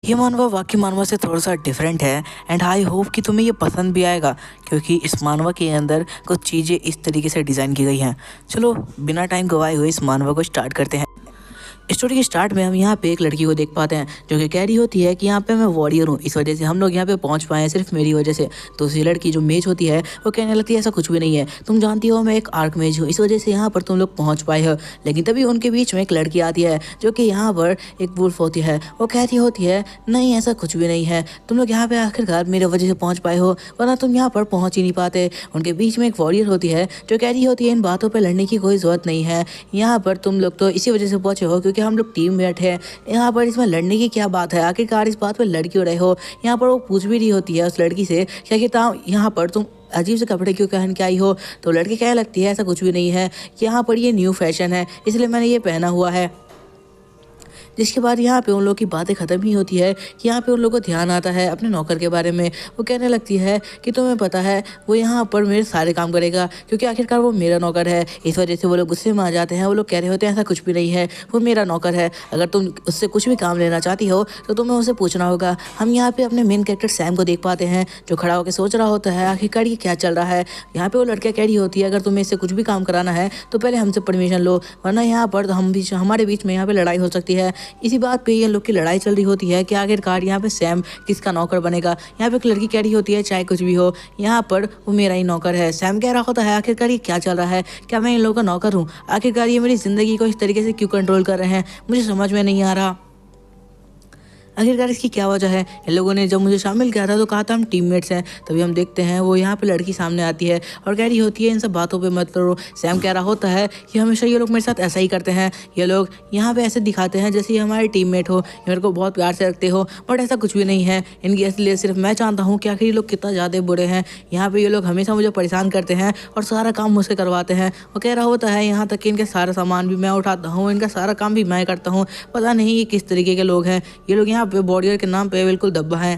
ये मानवा बाकी मानवा से थोड़ा सा डिफरेंट है एंड आई होप कि तुम्हें ये पसंद भी आएगा क्योंकि इस मानवा के अंदर कुछ चीज़ें इस तरीके से डिज़ाइन की गई हैं। चलो बिना टाइम गवाए हुए इस मानवा को स्टार्ट करते हैं। स्टोरी के स्टार्ट में हम यहाँ पे एक लड़की को देख पाते हैं जो कि कह रही होती है कि यहाँ पे मैं वॉरियर हूँ, इस वजह से हम लोग यहाँ पे पहुँच पाए हैं सिर्फ मेरी वजह से। तो उसी लड़की जो मेज होती है वो कहने लगती है ऐसा कुछ भी नहीं है, तुम जानती हो मैं एक आर्क मेज हूँ, इस वजह से यहाँ पर तुम लोग पहुँच पाए हो। लेकिन तभी उनके बीच में एक लड़की आती है जो कि यहाँ पर एक वुल्फ होती है। वो कहती होती है नहीं ऐसा कुछ भी नहीं है, तुम लोग यहाँ पे आखिरकार मेरे वजह से पहुँच पाए हो, वरना तुम यहाँ पर पहुँच ही नहीं पाते। उनके बीच में एक वॉरियर होती है जो कह रही होती है इन बातों पर लड़ने की कोई ज़रूरत नहीं है, यहाँ पर तुम लोग तो इसी वजह से पहुँचे हो क्योंकि हम लोग टीम मेट है, यहाँ पर इसमें लड़ने की क्या बात है, आखिरकार इस बात पर लड़ क्यों रहे हो। यहाँ पर वो पूछ भी रही होती है उस लड़की से क्या कहता यहाँ पर तुम अजीब से कपड़े क्यों पहन के आई हो। तो लड़की कहने लगती है ऐसा कुछ भी नहीं है, यहाँ पर ये न्यू फैशन है इसलिए मैंने ये पहना हुआ है। जिसके बाद यहाँ पे उन लोगों की बातें ख़त्म ही होती है कि यहाँ पे उन लोगों को ध्यान आता है अपने नौकर के बारे में। वो कहने लगती है कि तुम्हें पता है वो यहाँ पर मेरे सारे काम करेगा क्योंकि आखिरकार वो मेरा नौकर है। इस वजह से वो लोग गुस्से में आ जाते हैं। वो लोग कह रहे होते हैं ऐसा कुछ भी नहीं है, वो मेरा नौकर है, अगर तुम उससे कुछ भी काम लेना चाहती हो तो तुम्हें उसे पूछना होगा। हम यहाँ पे अपने मेन कैरेक्टर सैम को देख पाते हैं जो खड़ा होकर सोच रहा होता है आखिरकार ये क्या चल रहा है। यहाँ पे वो लड़कियाँ कह रही होती है अगर तुम्हें इससे कुछ भी काम कराना है तो पहले हमसे परमिशन लो, वरना यहाँ पर हमारे बीच में यहाँ पे लड़ाई हो सकती है। इसी बात पे लोग की लड़ाई चल रही होती है कि आखिरकार यहाँ पे सैम किसका नौकर बनेगा। यहाँ पे एक लड़की कह रही होती है चाहे कुछ भी हो यहाँ पर वो मेरा ही नौकर है। सैम कह रहा होता है आखिरकार ये क्या चल रहा है, क्या मैं इन लोगों का नौकर हूँ, आखिरकार ये मेरी ज़िंदगी को इस तरीके से क्यों कंट्रोल कर रहे हैं, मुझे समझ में नहीं आ रहा, आखिरकार इसकी क्या वजह है। इन लोगों ने जब मुझे शामिल किया था तो कहा था हम टीममेट्स हैं। तभी हम देखते हैं वो यहाँ पे लड़की सामने आती है और कह रही होती है इन सब बातों पे मत करो। सैम कह रहा होता है कि हमेशा ये लोग मेरे साथ ऐसा ही करते हैं, ये लोग यहाँ पे ऐसे दिखाते हैं जैसे ये हमारे टीममेट हो, ये मेरे को बहुत प्यार से रखते हो, बट ऐसा कुछ भी नहीं है। इनकी असलियत सिर्फ मैं जानता हूँ कि आखिर ये लोग कितना ज़्यादा बुरे हैं। यहाँ पर ये लोग हमेशा मुझे परेशान करते हैं और सारा काम मुझसे करवाते हैं। वो कह रहा होता है यहाँ तक कि इनके सारा सामान भी मैं उठाता हूँ, इनका सारा काम भी मैं करता हूँ, पता नहीं ये किस तरीके के लोग हैं। ये लोग यहाँ पे वॉरियर के नाम पे बिल्कुल दब्बा है।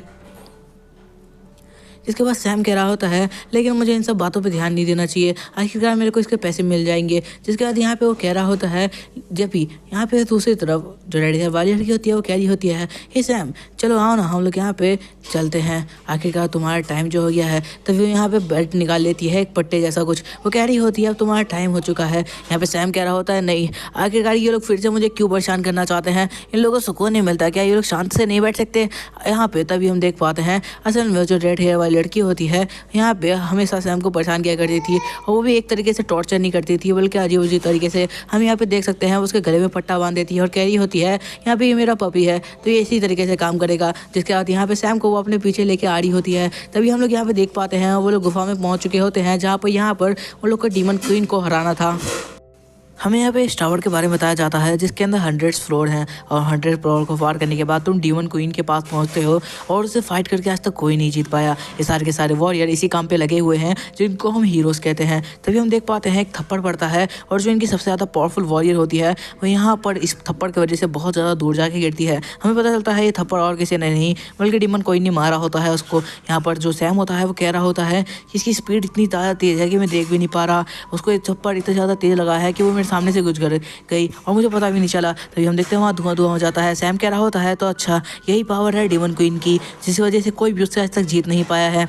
जिसके बाद सैम कह रहा होता है लेकिन मुझे इन सब बातों पे ध्यान नहीं देना चाहिए, आखिरकार मेरे को इसके पैसे मिल जाएंगे। जिसके बाद यहाँ पे वो कह रहा होता है जब भी यहाँ पे दूसरी तरफ जो रेड हेयर वाली लड़की होती है वो कह रही होती है हे सैम चलो आओ ना हम लोग यहाँ पे चलते हैं, आखिरकार तुम्हारा टाइम जो हो गया है। तभी वो यहाँ पे बेल्ट निकाल लेती है एक पट्टे जैसा कुछ। वो कह रही होती है अब तुम्हारा टाइम हो चुका है। यहाँ पे सैम कह रहा होता है नहीं, आखिरकार ये लोग फिर से मुझे क्यों परेशान करना चाहते हैं, इन लोगों को सुकून नहीं मिलता क्या, ये लोग शांत से नहीं बैठ सकते यहाँ पे। तभी हम देख पाते हैं असल में जो रेड हेयर वाली लड़की होती है यहाँ पे हमेशा सैम को परेशान किया करती थी और वो भी एक तरीके से टॉर्चर नहीं करती थी बल्कि अजीब अजीब तरीके से। हम यहाँ पे देख सकते हैं उसके गले में पट्टा बांध देती है और कह रही होती है यहाँ पे ये मेरा पपी है तो ये इसी तरीके से काम करेगा। जिसके बाद यहाँ पे सैम को वो अपने पीछे लेके आ रही होती है। तभी हम लोग यहाँ पे देख पाते हैं वो लोग गुफा में पहुँच चुके होते हैं जहाँ पर यहाँ पर उन लोग को डीमन क्वीन को हराना था। हमें यहाँ पे इस टावर के बारे में बताया जाता है जिसके अंदर 100 फ्लोर हैं और 100 फ्लोर को पार करने के बाद तुम डीमन क्वीन के पास पहुँचते हो और उसे फाइट करके आज तक कोई नहीं जीत पाया। ये सारे के सारे वॉरियर इसी काम पे लगे हुए हैं जिनको हम हीरोज़ कहते हैं। तभी हम देख पाते हैं एक थप्पड़ पड़ता है और जो इनकी सबसे ज़्यादा पावरफुल वॉरियर होती है वो यहाँ पर इस थप्पड़ की वजह से बहुत ज़्यादा दूर जाके गिरती है। हमें पता चलता है ये थप्पड़ और किसी ने नहीं बल्कि डीमन क्वीन ने मारा होता है उसको। यहाँ पर जो सैम होता है वो कह रहा होता है कि इसकी स्पीड इतनी ज़्यादा तेज़ है कि मैं देख भी नहीं पा रहा, उसको एक थप्पड़ इतना ज़्यादा तेज़ लगा है कि वो मेरे सामने से गुजर गई और मुझे पता भी नहीं चला। तभी हम देखते हैं वहाँ धुआं धुआं हो जाता है। सैम कह रहा होता है तो अच्छा यही पावर है डीमन क्वीन की जिस वजह से कोई भी उससे आज तक जीत नहीं पाया है।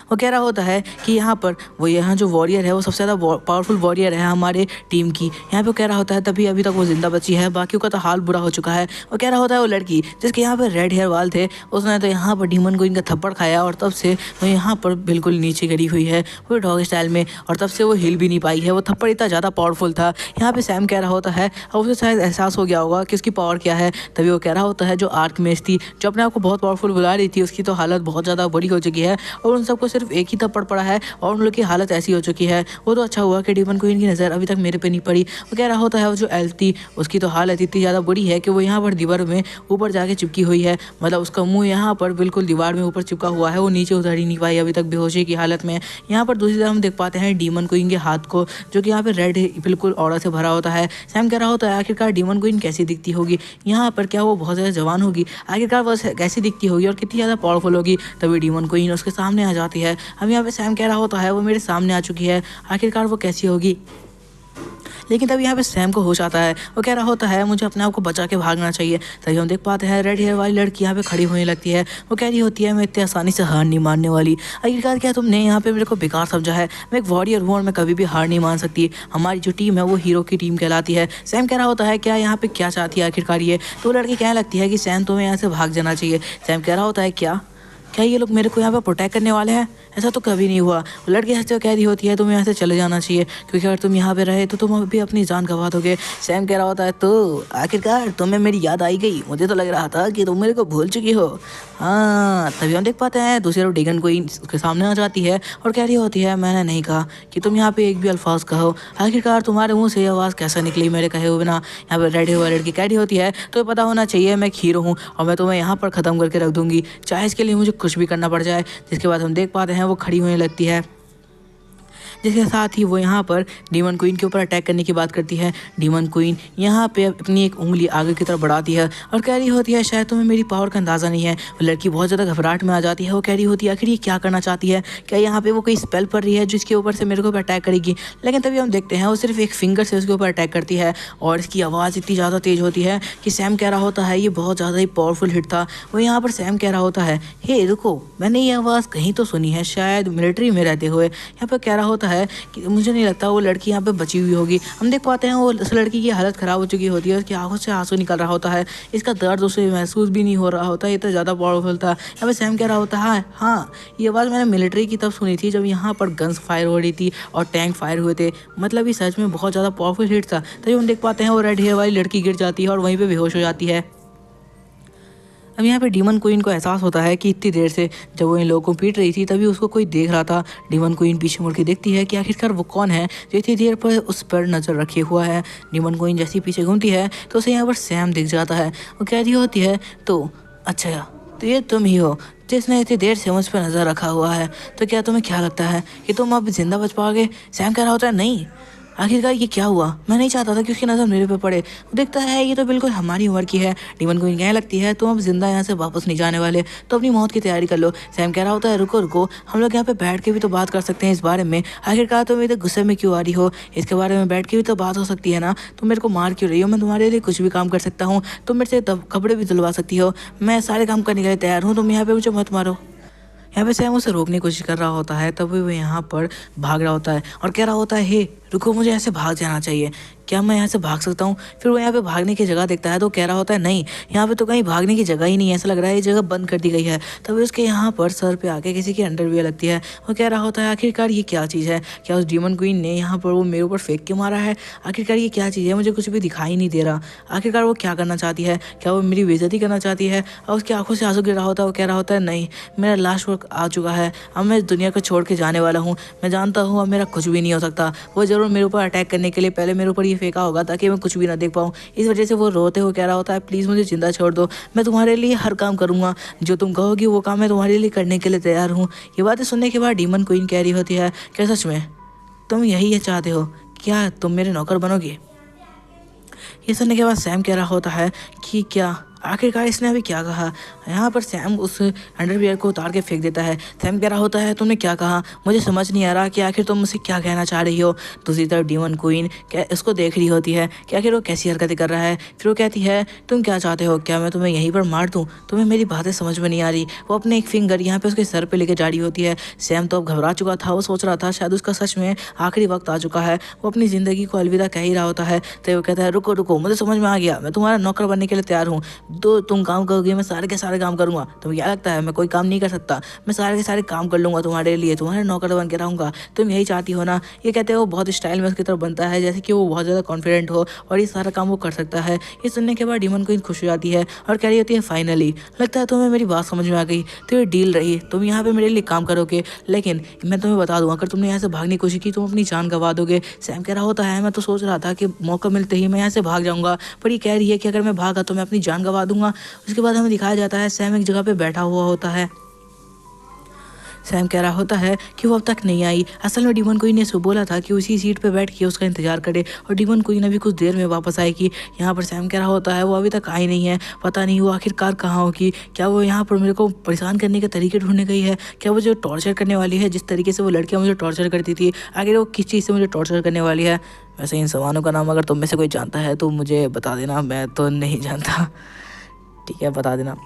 वो कह रहा होता है कि यहाँ पर वो यहाँ जो वॉरियर है वो सबसे ज़्यादा पावरफुल वॉरियर है हमारे टीम की। यहाँ पे वो कह रहा होता है तभी अभी तक वो जिंदा बची है, बाकियों का तो हाल बुरा हो चुका है। वो कह रहा होता है वो लड़की जिसके यहाँ पर रेड हेयर वाल थे उसने तो यहाँ पर डीमन को इनका थप्पड़ खाया और तब से वो यहाँ पर बिल्कुल नीचे गिरी हुई है वो डॉग स्टाइल में और तब से वो हिल भी नहीं पाई है। वो थप्पड़ इतना ज़्यादा पावरफुल था। यहाँ पर सैम कह रहा होता है और उसे शायद एहसास हो गया होगा कि उसकी पावर क्या है। तभी वो कह रहा होता है जो आर्क मेज थी जो अपने आप को बहुत पावरफुल बुला रही थी उसकी तो हालत बहुत ज़्यादा बुरी हो चुकी है और उन सबको सिर्फ एक ही थप्पड़ पड़ा है और उन लोग की हालत ऐसी हो चुकी है। वो तो अच्छा हुआ कि डीमन क्वीन की नज़र अभी तक मेरे पे नहीं पड़ी। वो कह रहा होता है वो जो एल्फ थी उसकी तो हालत इतनी ज़्यादा बुरी है कि वो यहाँ पर दीवार में ऊपर जाके चिपकी हुई है, मतलब उसका मुंह यहाँ पर बिल्कुल दीवार में ऊपर चिपका हुआ है, वो नीचे उतर ही नहीं पाई अभी तक बेहोशी की हालत में। यहाँ पर दूसरी तरफ हम देख पाते हैं डीमन क्वीन के हाथ को जो कि यहाँ पर रेड बिल्कुल ऑरा से भरा होता है। सैम कह रहा होता है आखिरकार डीमन क्वीन कैसी दिखती होगी यहाँ पर, क्या वो बहुत ज़्यादा जवान होगी, आखिरकार वो कैसी दिखती होगी और कितनी ज़्यादा पावरफुल होगी। तभी डीमन क्वीन उसके सामने आ जाती है। हम यहाँ पे सैम कह रहा होता है वो मेरे सामने आ चुकी है, आखिरकार वो कैसी होगी। लेकिन तभी यहाँ पे सैम को होश आता है। वो कह रहा होता है मुझे अपने आप को बचा के भागना चाहिए। तभी हम देख पाते हैं रेड हेयर वाली लड़की यहाँ पे खड़ी होने लगती है। वो कह रही होती है मैं इतनी आसानी से हार नहीं मानने वाली। आखिरकार क्या तुमने यहाँ पे मेरे को बेकार समझा है? मैं एक वॉरियर हूँ और मैं कभी भी हार नहीं मान सकती। हमारी जो टीम है वो हीरो की टीम कहलाती है। सैम कह रहा होता है क्या यहाँ पे क्या चाहती है आखिरकार ये? तो लड़की कहने लगती है कि सैम तुम्हें यहाँ से भाग जाना चाहिए। सैम कह रहा होता है क्या क्या ये लोग मेरे को यहाँ पे प्रोटेक्ट करने वाले हैं? ऐसा तो कभी नहीं हुआ। वो लड़की हंसते हुए कह रही होती है तुम्हें यहाँ से चले जाना चाहिए, क्योंकि अगर तुम यहाँ पे रहे तो तुम अभी अपनी जान गंवा दोगे। सैम कह रहा होता है तो आखिरकार तुम्हें मेरी याद आई गई? मुझे तो लग रहा था कि तुम मेरे को भूल चुकी हो। हाँ, तभी हम देख पाते हैं दूसरी ओर डेगन कोइन उसके सामने आ जाती है और कह रही होती है मैंने नहीं कहा कि तुम यहाँ पे एक भी अल्फाज कहो। आखिरकार तुम्हारे मुँह से आवाज़ कैसे निकली मेरे कहे हुए बिना? यहाँ पर रेडी हुआ लड़की कह रही होती है तो पता होना चाहिए मैं एक हीरो हूँ और मैं तुम्हें यहाँ पर ख़त्म करके रख दूंगी, चाहे इसके लिए मुझे कुछ भी करना पड़ जाए। जिसके बाद हम देख पाते हैं वो खड़ी होने लगती है, जिसके साथ ही वो यहाँ पर डीमन क्वीन के ऊपर अटैक करने की बात करती है। डीमन क्वीन यहाँ पे अपनी एक उंगली आगे की तरफ बढ़ाती है और कह रही होती है शायद तुम्हें मेरी पावर का अंदाज़ा नहीं है। वो लड़की बहुत ज़्यादा घबराहट में आ जाती है। वो कह रही होती है आखिर ये क्या करना चाहती है? क्या यहाँ पे वो कोई स्पेल पड़ रही है जिसके ऊपर से मेरे को अटैक करेगी? लेकिन तभी हम देखते हैं वो सिर्फ एक फिंगर से उसके ऊपर अटैक करती है और इसकी आवाज़ इतनी ज़्यादा तेज़ होती है कि सैम कह रहा होता है ये बहुत ज़्यादा ही पावरफुल हिट था। वो यहाँ पर सैम कह रहा होता है हे रुको, मैंने ये आवाज़ कहीं तो सुनी है, शायद मिलिट्री में रहते हुए। यहाँ पर कह रहा होता है कि मुझे नहीं लगता वो लड़की यहाँ पे बची हुई होगी। हम देख पाते हैं वो उस लड़की की हालत ख़राब हो चुकी होती है, उसकी आंखों से आंसू निकल रहा होता है, इसका दर्द उसे महसूस भी नहीं हो रहा होता, ये तो ज़्यादा पावरफुल था। यहाँ पे सैम कह रहा होता है हाँ ये आवाज़ मैंने मिलिट्री की तब सुनी थी जब यहाँ पर गन्स फायर हो रही थी और टैंक फायर हुए थे, मतलब ये सच में बहुत ज़्यादा पावरफुल हिट था। तभी हम देख पाते हैं वो रेड हेयर वाली लड़की गिर जाती है और वहीं पर बेहोश हो जाती है। अब यहाँ पे डीमन क्वीन को एहसास होता है कि इतनी देर से जब वो इन लोगों को पीट रही थी तभी उसको कोई देख रहा था। डीमन क्वीन पीछे मुड़ के देखती है कि आखिरकार वो कौन है जो इतनी देर पर उस पर नज़र रखे हुआ है। डीमन क्वीन जैसे ही पीछे घूमती है तो उसे यहाँ पर सैम दिख जाता है। वो कह रही होती है तो अच्छा तो ये तुम ही हो जिसने इतनी देर से मुझ पर नज़र रखा हुआ है, तो क्या तुम्हें क्या लगता है कि तुम अब जिंदा बच पाओगे? सैम कह रहा होता है नहीं, आखिरकार ये क्या हुआ? मैं नहीं चाहता था कि उसकी नज़र मेरे पे पड़े। वो देखता है ये तो बिल्कुल हमारी उम्र की है। डीमन क्वीन कहने लगती है तुम अब जिंदा यहाँ से वापस नहीं जाने वाले, तो अपनी मौत की तैयारी कर लो। सैम कह रहा होता है रुको रुको, हम लोग यहाँ पे बैठ के भी तो बात कर सकते हैं इस बारे में। आखिरकार तुम इतने गुस्से में क्यों आ रही हो? इसके बारे में बैठ के भी तो बात हो सकती है ना। तुम मेरे को मार क्यों रही हो? मैं तुम्हारे लिए कुछ भी काम कर सकता हूँ, तुम मेरे से कपड़े भी धुलवा सकती हो, मैं सारे काम करने के लिए तैयार हूँ, तुम यहाँ पे मुझे मत मारो। यहाँ पे सैम उसे रोकने की कोशिश कर रहा होता है, तभी वो यहाँ पर भाग रहा होता है और कह रहा होता है हे रुको, मुझे ऐसे भाग जाना चाहिए, क्या मैं यहाँ से भाग सकता हूँ? फिर वो यहाँ पे भागने की जगह देखता है तो कह रहा होता है नहीं, यहाँ पे तो कहीं भागने की जगह ही नहीं है, ऐसा लग रहा है ये जगह बंद कर दी गई है। तभी उसके यहाँ पर सर पे आके किसी की अंडरवियर लगती है। वो कह रहा होता है आखिरकार ये क्या चीज़ है? क्या उस डीमन क्वीन ने यहाँ पर वो मेरे ऊपर फेंक के मारा है? आखिरकार ये क्या चीज़ है? मुझे कुछ भी दिखाई नहीं दे रहा। आखिरकार वो क्या करना चाहती है? क्या वो मेरी बेइज्जती करना चाहती है? और उसकी आंखों से आंसू गिर रहा होता है। वो कह रहा होता है नहीं, मेरा लास्ट वक्त आ चुका है, अब मैं इस दुनिया को छोड़ के जाने वाला हूँ। मैं जानता हूँ अब मेरा कुछ भी नहीं हो सकता। वो ज़रूर मेरे ऊपर अटैक करने के लिए पहले मेरे ऊपर ये फेंका होगा ताकि मैं कुछ भी ना देख पाऊँ। इस वजह से वो रोते हुए कह रहा होता है प्लीज़ मुझे जिंदा छोड़ दो, मैं तुम्हारे लिए हर काम करूँगा, जो तुम कहोगी वो काम मैं तुम्हारे लिए करने के लिए तैयार हूँ। ये बातें सुनने के बाद डीमन क्वीन कह रही होती है क्या सच में तुम यही चाहते हो? क्या तुम मेरे नौकर बनोगे? ये सुनने के बाद सैम कह रहा होता है कि क्या आखिरकार इसने अभी क्या कहा? यहाँ पर सैम उस अंडरवियर को उतार के फेंक देता है। सैम कह रहा होता है तुमने क्या कहा? मुझे समझ नहीं आ रहा कि आखिर तुम मुझसे क्या कहना चाह रही हो। दूसरी तरफ डीमन क्वीन क्या इसको देख रही होती है कि आखिर वो कैसी हरकतें कर रहा है। फिर वो कहती है तुम क्या चाहते हो? क्या मैं तुम्हें यहीं पर मार दूँ? तुम्हें मेरी बातें समझ में नहीं आ रही। वो अपने एक फिंगर यहाँ पे उसके सर पर लेके जा रही होती है। सैम तो अब घबरा चुका था, वो सोच रहा था शायद उसका सच में आखिरी वक्त आ चुका है, वो अपनी ज़िंदगी को अलविदा कह ही रहा होता है। तो वो कहता है रुको रुको, मुझे समझ में आ गया, मैं तुम्हारा नौकर बनने के लिए तैयार हूँ। तो तुम काम करोगे, मैं सारे के सारे काम करूँगा। तुम्हें क्या लगता है मैं कोई काम नहीं कर सकता? मैं सारे के सारे काम कर लूँगा तुम्हारे लिए, तुम्हारे नौकर बन के रहूँगा। तुम यही चाहती हो ना? ये कहते हैं वो बहुत स्टाइल में उसकी तरफ बनता है जैसे कि वो बहुत ज़्यादा कॉन्फिडेंट हो और ये सारा काम वो कर सकता है। ये सुनने के बाद डीमन क्वीन खुश हो जाती है और कह रही होती है फाइनली लगता है तुम्हें मेरी बात समझ में आ गई। तो ये डील रही, तुम यहाँ पे मेरे लिए काम करोगे, लेकिन मैं तुम्हें बता दूँ अगर तुमने यहाँ से भागने की कोशिश की तुम अपनी जान गंवा दोगे। सैम कह रहा होता है मैं तो सोच रहा था कि मौका मिलते ही मैं यहाँ से भाग जाऊँगा, पर ये कह रही है कि अगर मैं भागा तो मैं अपनी जान गंवा दूंगा। उसके बाद हमें दिखाया जाता है सैम एक जगह पे बैठा हुआ होता है। सैम कह रहा होता है कि वो अब तक नहीं आई। असल में डीमन क्वीन ने उसको बोला था कि उसी सीट पे बैठ के उसका इंतजार करे और डीमन क्वीन अभी कुछ देर में वापस आएगी। यहाँ पर सैम कह रहा होता है वो अभी तक आई नहीं है, पता नहीं वो आखिरकार कहाँ होगी। क्या वो यहाँ पर मेरे को परेशान करने के तरीके ढूंढने गई है? क्या वो जो टॉर्चर करने वाली है, जिस तरीके से वो लड़कियाँ मुझे टॉर्चर करती थी, आखिर वो किस चीज़ से मुझे टॉर्चर करने वाली है? वैसे इन सवालों का नाम अगर तुम में से कोई जानता है तो मुझे बता देना, मैं तो नहीं जानता। ठीक है, बता देना।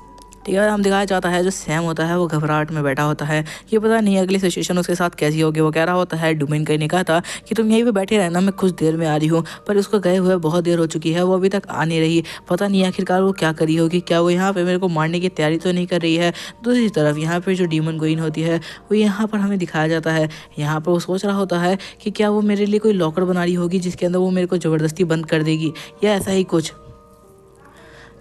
ठीक है, हम दिखाया जाता है जो सैम होता है वो घबराहट में बैठा होता है कि पता नहीं अगली सिचुएशन उसके साथ कैसी होगी। वो कह रहा होता है डोमेन कहीं ने कहा था कि तुम यहीं पे बैठे रहना, मैं कुछ देर में आ रही हूँ, पर उसको गए हुए बहुत देर हो चुकी है, वो अभी तक आ नहीं रही। पता नहीं आखिरकार वो क्या करी होगी, क्या वो यहाँ पे मेरे को मारने की तैयारी तो नहीं कर रही है। दूसरी तरफ यहाँ पे जो डीमन क्वीन होती है वो यहाँ पर हमें दिखाया जाता है, यहाँ पर वो सोच रहा होता है कि क्या वो मेरे लिए कोई लॉकर बना रही होगी जिसके अंदर वो मेरे को ज़बरदस्ती बंद कर देगी या ऐसा ही कुछ।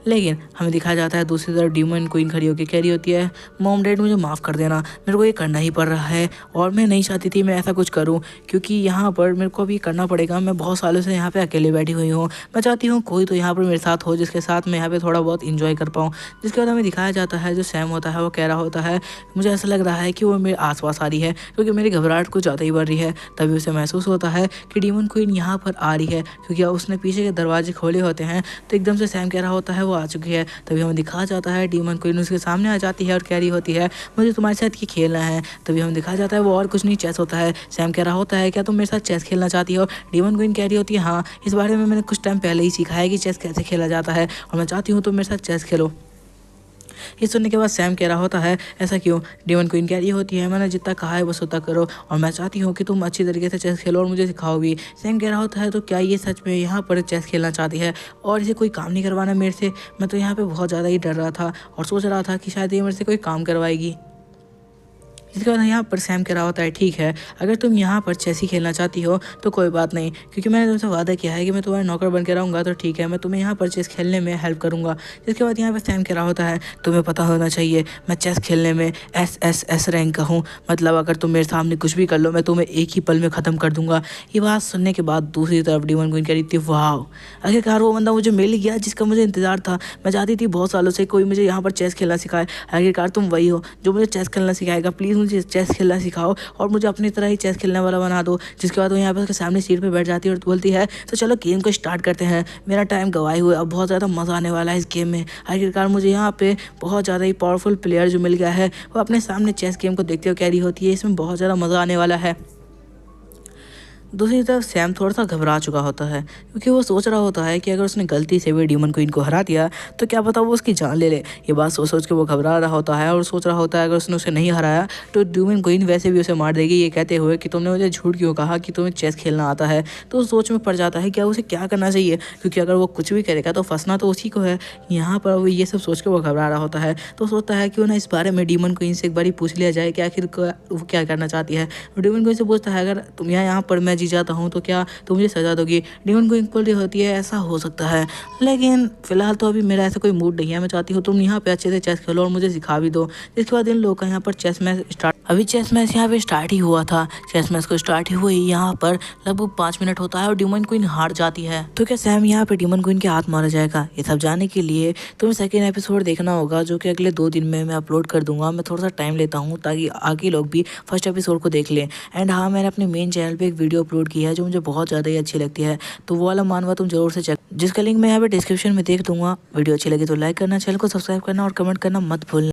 लेकिन हमें दिखाया जाता है दूसरी तरफ डीमन क्वीन खड़ी होकर कह रही होती है मॉम डैड मुझे माफ़ कर देना, मेरे को ये करना ही पड़ रहा है और मैं नहीं चाहती थी मैं ऐसा कुछ करूं, क्योंकि यहाँ पर मेरे को अभी करना पड़ेगा। मैं बहुत सालों से यहाँ पे अकेले बैठी हुई हूँ, मैं चाहती हूँ कोई तो यहाँ पर मेरे साथ हो जिसके साथ मैं यहाँ पे थोड़ा बहुत इंजॉय कर पाऊँ। जिसके बाद हमें दिखाया जाता है जो सैम होता है वो कह रहा होता है मुझे ऐसा लग रहा है कि वो मेरे आसपास आ रही है, क्योंकि मेरी घबराहट कुछ ज़्यादा ही बढ़ रही है। तभी उसे महसूस होता है कि डीमन क्वीन यहाँ पर आ रही है, क्योंकि उसने पीछे के दरवाजे खोले होते हैं। तो एकदम से सैम कह रहा होता है वो आ चुकी है। तभी हमें दिखाया जाता है डीमन क्वीन उसके सामने आ जाती है और कह रही होती है मुझे तुम्हारे साथ ये खेलना है। तभी हमें दिखाया जाता है वो और कुछ नहीं, चेस होता है। सैम कह रहा होता है क्या तुम मेरे साथ चेस खेलना चाहती हो? डीमन क्वीन कह रही होती है हाँ, इस बारे में मैंने कुछ टाइम पहले ही सीखा है कि चेस कैसे खेला जाता है और मैं चाहती हूँ तुम मेरे साथ चेस खेलो। ये सुनने के बाद सैम कह रहा होता है ऐसा क्यों? डीमन क्वीन कह रही होती है मैंने जितना कहा है बस उतना करो और मैं चाहती हूँ कि तुम अच्छी तरीके से चेस खेलो और मुझे सिखाओ भी। सैम कह रहा होता है तो क्या ये सच में यहाँ पर चेस खेलना चाहती है और इसे कोई काम नहीं करवाना मेरे से? मैं तो यहाँ पे बहुत ज़्यादा ही डर रहा था और सोच रहा था कि शायद ये मेरे से कोई काम करवाएगी। इसके बाद यहाँ पर सैम कह रहा होता है ठीक है, अगर तुम यहाँ पर चेस ही खेलना चाहती हो तो कोई बात नहीं, क्योंकि मैंने तुमसे वादा किया है कि मैं तुम्हारा नौकर बन के रहूँगा, तो ठीक है मैं तुम्हें यहाँ पर चेस खेलने में हेल्प करूँगा। जिसके बाद यहाँ पर सैम कह रहा होता है तुम्हें पता होना चाहिए मैं चेस खेलने में SSS रैंक का हूँ, मतलब अगर तुम मेरे सामने कुछ भी कर लो मैं तुम्हें एक ही पल में ख़त्म कर दूंगा। ये बात सुनने के बाद दूसरी तरफ डीमन क्वीन कह रही थी वाह, आखिरकार वो बंदा मुझे मिल गया जिसका मुझे इंतजार था। मैं चाहती थी बहुत सालों से कोई मुझे यहाँ पर चेस खेलना सिखाए, आखिरकार तुम वही हो जो मुझे चेस खेलना सिखाएगा। प्लीज़ मुझे चेस खेलना सिखाओ और मुझे अपनी तरह ही चेस खेलने वाला बना दो। जिसके बाद वो यहाँ पर उसके सामने सीट पे बैठ जाती है और बोलती है तो चलो गेम को स्टार्ट करते हैं, मेरा टाइम गवाए हुए अब बहुत ज़्यादा मज़ा आने वाला है इस गेम में। आखिरकार मुझे यहाँ पे बहुत ज़्यादा ही पावरफुल प्लेयर जो मिल गया है। वो अपने सामने चेस गेम को देखते हुए कह रही होती है इसमें बहुत ज़्यादा मज़ा आने वाला है। दूसरी तरफ सैम थोड़ा सा घबरा चुका होता है, क्योंकि वो सोच रहा होता है कि अगर उसने गलती से भी डीमन क्वीन को हरा दिया तो क्या पता वो उसकी जान ले ले। ये बात सोच सोच के वो घबरा रहा होता है और सोच रहा होता है अगर उसने उसे नहीं हराया तो डीमन क्वीन वैसे भी उसे मार देगी, ये कहते हुए कि तुमने मुझे झूठ क्यों कहा कि तुम्हें चेस खेलना आता है। तो उस सोच में पड़ जाता है क्या उसे क्या करना चाहिए, क्योंकि अगर वो कुछ भी करेगा तो फंसना तो उसी को है। यहाँ पर वो ये सब सोच के वो घबरा रहा होता है, तो सोचता है कि ना इस बारे में डीमन क्वीन से एक बार पूछ लिया जाए कि आखिर वो क्या करना चाहती है। डीमन क्वीन से पूछता है अगर तुम यहाँ पर मैं जी जाता हूँ तो क्या तुम मुझे सजा दोगी? डीमन क्वीन बोल रही होती है ऐसा हो सकता है, लेकिन फिलहाल तो अभी मेरा ऐसा कोई मूड नहीं है, मैं चाहती हूँ तुम यहाँ पे अच्छे से चेस खेलो और मुझे सिखा भी दो। इसके बाद इन लोगों का यहाँ पर चेस मैच स्टार्ट, अभी चेस मैच यहाँ पे स्टार्ट ही हुआ था। चेस मैच को स्टार्ट ही हुई यहाँ पर लगभग 5 मिनट होता है और डीमन क्वीन हार जाती है। तो क्या सैम यहाँ पे डीमन क्वीन के हाथ मारा जाएगा? ये सब जानने के लिए तुम्हें सेकेंड एपिसोड देखना होगा, जो कि अगले 2 दिन में मैं अपलोड कर दूंगा। मैं थोड़ा सा टाइम लेता हूँ ताकि आगे लोग भी फर्स्ट एपिसोड को देख लें। एंड हाँ, मैंने अपने मेन चैनल पे एक वीडियो अपलोड किया है जो मुझे बहुत ज़्यादा ही अच्छी लगती है, तो वो वाला मानवा तुम जरूर से चेक, जिसका लिंक मैं यहाँ पे डिस्क्रिप्शन में देख दूंगा। वीडियो अच्छी लगी तो लाइक करना, चैनल को सब्सक्राइब करना और कमेंट करना मत भूलना।